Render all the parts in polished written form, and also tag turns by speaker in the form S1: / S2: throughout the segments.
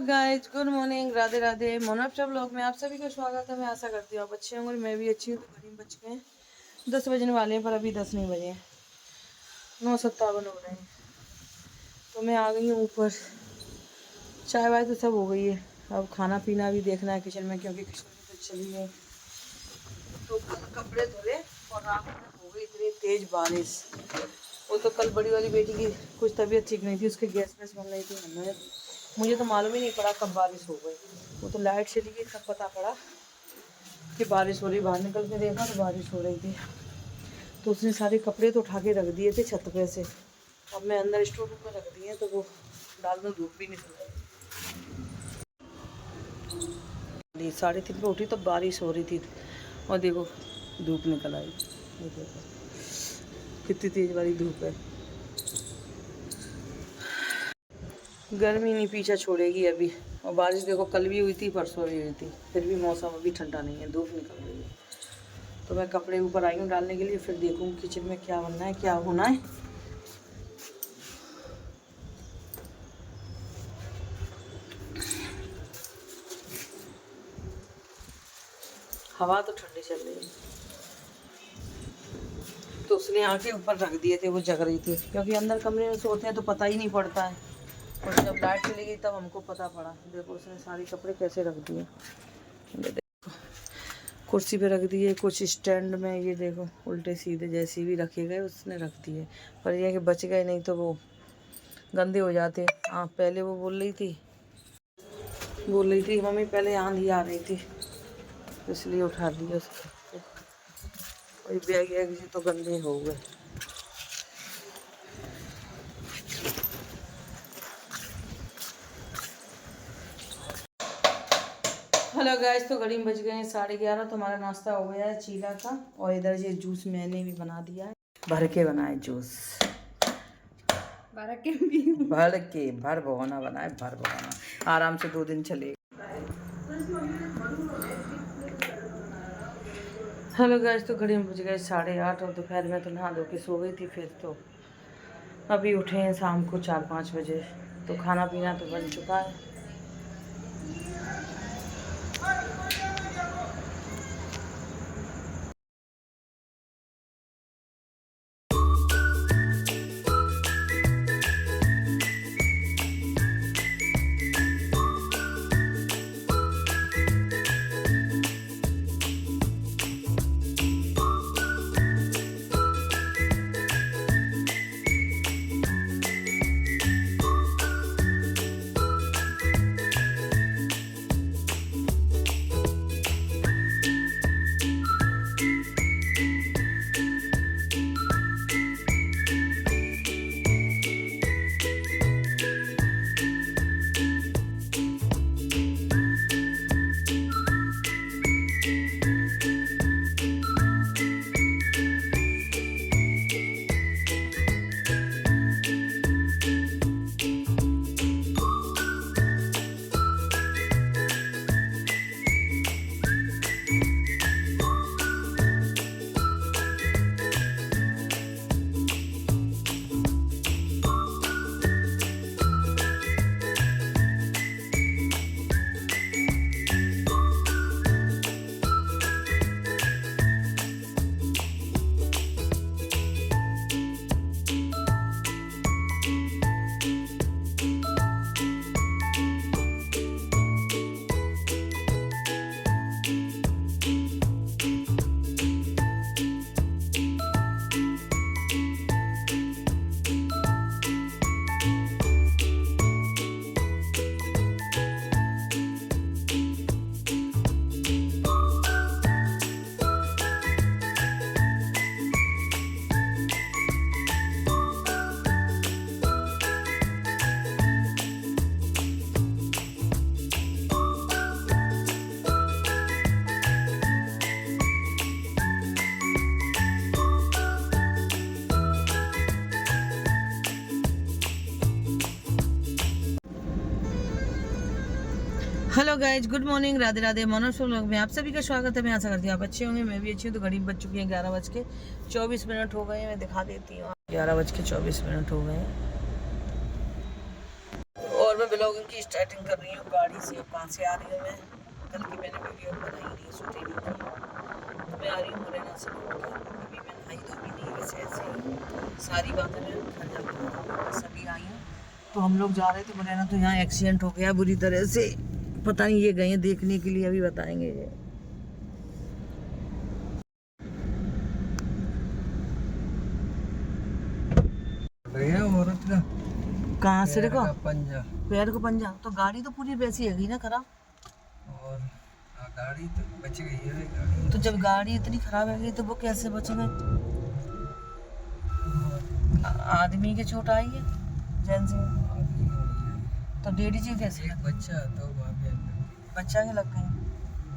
S1: Guys, good morning, Radhe Radhe. मोनाफ्टा blog में आप सभी का स्वागत है। मैं आशा करती हूँ आप अच्छे होंगे, मैं भी अच्छी हूँ। तो करीब बज गए 10 बजने वाले हैं, पर अभी 10 नहीं बजे, 9:57 हो रहे हैं। तो मैं आ गई हूँ ऊपर। चाय वाय तो सब हो गई है, अब खाना पीना भी देखना है किचन में, क्योंकि किचन में तो चली है। तो कल कपड़े धुले और रात में हो गई इतनी तेज़ बारिश। वो तो कल बड़ी वाली बेटी की कुछ तबीयत ठीक नहीं थी, उसके गैस वैस बन रही थी। मुझे तो मालूम ही नहीं पड़ा कब बारिश हो गई। वो तो लाइट चली गई तब पता पड़ा कि बारिश हो रही। बाहर निकल के देखा तो बारिश हो रही थी। तो उसने सारे कपड़े तो उठा के रख दिए थे छत पे से। अब मैं अंदर स्टोर रूम में रख दिए, तो वो डाल दूँ, धूप भी निकल गई। 3:30 पे उठी तो बारिश हो रही थी, और देखो धूप निकल आई। ये देखो कितनी तेज़ वाली धूप है। गर्मी नहीं पीछा छोड़ेगी अभी। और बारिश देखो कल भी हुई थी, परसों भी हुई थी, फिर भी मौसम अभी ठंडा नहीं है, धूप निकल रही है। तो मैं कपड़े ऊपर आई हूँ डालने के लिए, फिर देखूँ किचन में क्या बनना है, क्या होना है। हवा तो ठंडी चल रही है। तो उसने आके ऊपर रख दिए थे, वो जग रही थी, क्योंकि अंदर कमरे में सोते हैं तो पता ही नहीं पड़ता है। और जब लाइट चली गई तब हमको पता पड़ा। देखो उसने सारे कपड़े कैसे रख दिए, कुर्सी पे रख दिए, कुछ स्टैंड में, ये देखो उल्टे सीधे जैसे भी रखे गए उसने रख दिए। पर यह कि बच गए, नहीं तो वो गंदे हो जाते। हाँ, पहले वो बोल रही थी मम्मी पहले आंधी आ रही थी, इसलिए उठा दिया उसको। वही बैग वैग से तो गंदे हो गए। हेलो गाइस, तो घड़ी में बज गए हैं 11:30। तो हमारा नाश्ता हो गया है चीला का, और इधर ये जूस मैंने भी बना दिया है। भर के बनाए जूस, भर भगोना बनाए, भर भगोना। आराम से 2 दिन चलेगा। हेलो गाइस, तो घड़ी में बज गए 8:30, और दोपहर में तो नहा धो के सो गई थी। फिर तो अभी उठे हैं शाम को 4-5 बजे। तो खाना पीना तो बन चुका है। Hello guys, good morning, Radhe Radhe. मोनाफ्टा ब्लॉग में आप सभी का स्वागत है। मैं आशा करती हूँ आप अच्छे होंगे, मैं भी अच्छी हूँ। तो घड़ी बज चुकी है 11:24 हो गए हैं। मैं दिखा देती हूँ, 11:24 हो गए हैं। और मैं ब्लॉगिंग की स्टार्टिंग कर रही हूँ गाड़ी से। कहाँ से आ रही हूँ मैं, कल की मैंने वीडियो बनाई नहीं, शूटिंग नहीं की। तो मैं आ रही हूँ मुरैना से लौट कर। अभी मैं नहाई धो भी नहीं, वैसे ऐसे ही सारी बातें मैं घर जाकर बताऊँगी। बस अभी आई हूँ तो हम लोग जा रहे थे मुरैना, तो यहाँ एक्सीडेंट हो गया बुरी तरह से। पता नहीं ये गए हैं देखने के लिए, अभी बताएंगे ये। औरत का कहाँ से देखो पंजा, पैर को पंजा। तो गाड़ी तो पूरी वैसी है ना खराब, और गाड़ी तो बच गई है। गाड़ी तो जब गाड़ी इतनी खराब है गई तो वो कैसे बच गए? आदमी के चोट आई है, जेंट्स तो डैडी जी कैसे? एक बच्चा तो वहाँ पे बच्चा के लग गई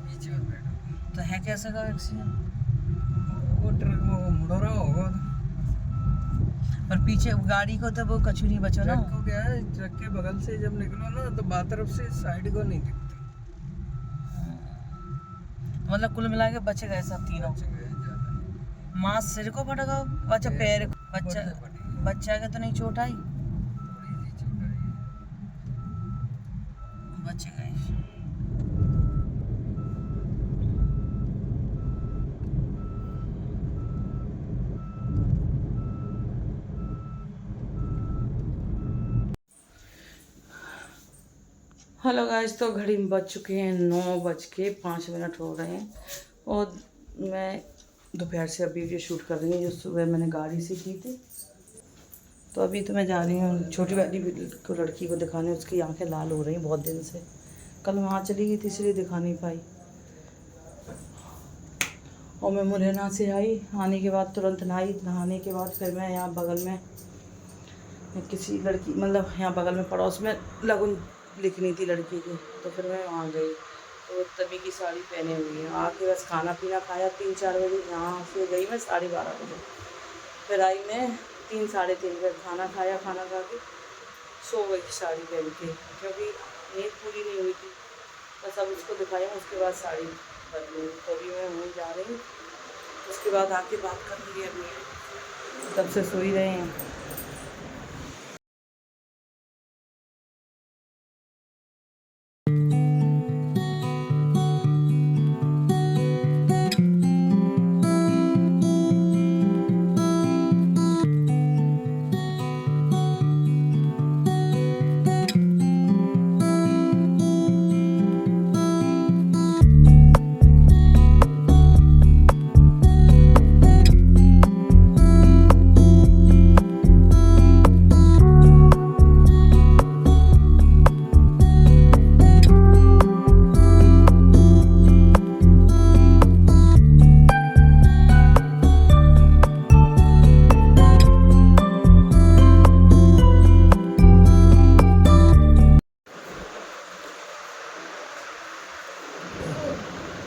S1: बीच में बैठा, तो है कैसे का एक्सीडेंट? वो ट्रक में वो मुड़ रहा होगा, और पीछे गाड़ी को तो वो कछु नहीं बचा ना। ट्रक को क्या है, ट्रक के बगल से जब निकलो ना तो बात तरफ से साइड को नहीं दिखती। मतलब कुल मिला के बच गए सब तीनों। माँ सिर को फटका, अच्छा पैर, बच्चा के तो नहीं चोट आई? बच गए। हेलो गाइस, तो घड़ी में बज चुके हैं 9:05 हो रहे हैं, और मैं दोपहर से अभी वीडियो शूट कर रही हूँ जो सुबह मैंने गाड़ी से की थी। तो अभी तो मैं जा रही हूँ छोटी वाली को, लड़की को दिखाने। उसकी आंखें लाल हो रही हैं बहुत दिन से। कल वहाँ चली गई थी इसलिए दिखा नहीं पाई। और मैं मुरैना से आई, आने के बाद तुरंत नहाने के बाद फिर मैं यहाँ बगल में किसी लड़की, मतलब यहाँ बगल में पड़ोस में लगन लिखनी थी लड़की की, तो फिर मैं वहाँ गई। तो तभी की साड़ी पहने हुई है। आके बस खाना पीना खाया 3-4 बजे। यहाँ से गई मैं 12:30 बजे, फिर आई मैं 3-3:30 बजे। खाना खाया, खाना खा के सो गई साड़ी पहन के, क्योंकि नींद पूरी नहीं हुई थी। बस अब उसको दिखाया, उसके बाद साड़ी बदलूँ। तो अभी मैं वहीं जा रही हूँ, उसके बाद आके बात करूँगी। अभी तब से सो ही रहे हैं।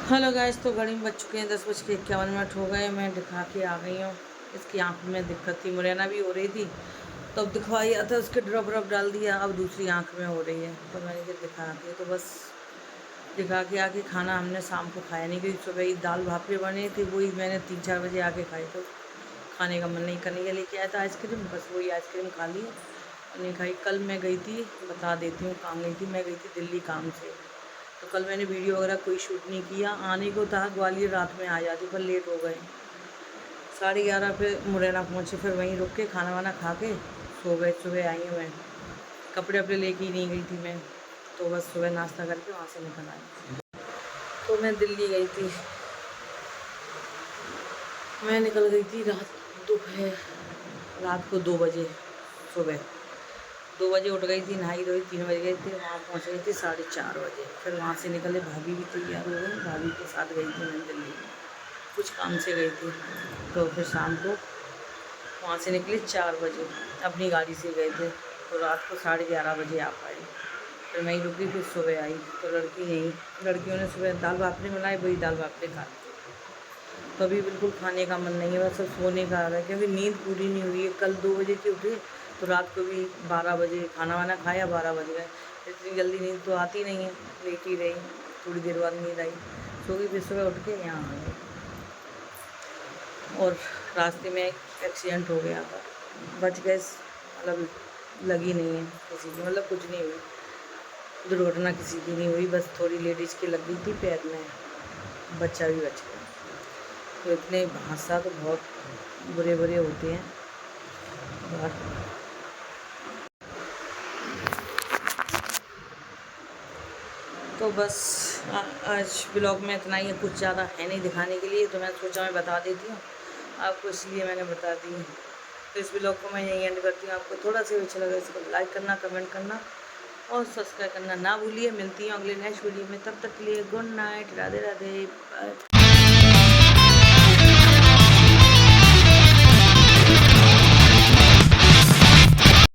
S1: हेलो गाइस, तो घड़ी में बज चुके हैं 10:51 हो गए। मैं दिखा के आ गई हूँ। इसकी आँख में दिक्कत थी, मुरैना भी हो रही थी, तो अब दिखवाया था, उसके ड्रॉप डाल दिया, अब दूसरी आँख में हो रही है। तो मैंने फिर दिखा दी, तो बस दिखा के आके खाना हमने शाम को खाया नहीं, क्योंकि सुबह ही दाल भापे बने थे, वही मैंने 3-4 बजे आके खाए। तो खाने का मन नहीं करने के लेके आया था आइसक्रीम, बस वही आइसक्रीम खा ली और नहीं खाई। कल मैं गई थी, बता देती हूँ कहाँ गई थी। मैं गई थी दिल्ली काम से, तो कल मैंने वीडियो वगैरह कोई शूट नहीं किया। आने को था ग्वालियर, रात में आ जाती, पर लेट हो गए। 11:30 पे मुरैना पहुँचे, फिर वहीं रुक के खाना वाना खा के सो गए। सुबह आई हूँ मैं, कपड़े वपड़े लेके ही नहीं गई थी मैं, तो बस सुबह नाश्ता करके वहाँ से निकल आई। तो मैं दिल्ली गई थी, मैं निकल गई थी रात को 2 बजे। सुबह 2 बजे उठ गई थी, नहाई धोई, 3 बजे गई थी, वहाँ पहुँच गई थी 4:30 बजे। फिर वहाँ से निकले, भाभी भी तैयार हो गई, भाभी के साथ गई थी मैं दिल्ली, कुछ काम से गई थी। तो फिर शाम को वहाँ से निकले 4 बजे, अपनी गाड़ी से गए थे, तो रात को 11:30 बजे आ पाए। फिर मैं ही रुकी, फिर सुबह आई। तो लड़कियों ने सुबह दाल बाफले बनाए, वही दाल बाफले खा ली। तो अभी बिल्कुल खाने का मन नहीं है, बस सोने का आ रहा है, क्योंकि नींद पूरी नहीं हुई है। कल 2 बजे के उठे, तो रात को भी 12 बजे खाना वाना खाया, 12 बज गए। इतनी जल्दी नींद तो आती नहीं है, लेट ही रही। थोड़ी देर बाद नींद आई, सो गई। फिर सुबह उठ के यहाँ आ गई, और रास्ते में एक्सीडेंट हो गया था। बच गए, मतलब लगी नहीं है किसी की, मतलब कुछ नहीं हुई। दुर्घटना किसी की नहीं हुई, बस थोड़ी लेडीज़ की लग गई थी पैर में, बच्चा भी बच गया। तो इतने हादसा तो बहुत बुरे बुरे होते हैं। तो बस आज ब्लॉग में इतना ही है, कुछ ज़्यादा है नहीं दिखाने के लिए, तो मैं सोचा मैं बता देती हूँ आपको, इसलिए मैंने बता दी। तो इस ब्लॉग को मैं यहीं एंड करती हूँ। आपको थोड़ा सा अच्छा लगा इसको लाइक करना, कमेंट करना और सब्सक्राइब करना ना भूलिए। मिलती हूँ अगले नेक्स्ट वीडियो में, तब तक के लिए good night, Radhe Radhe, bye.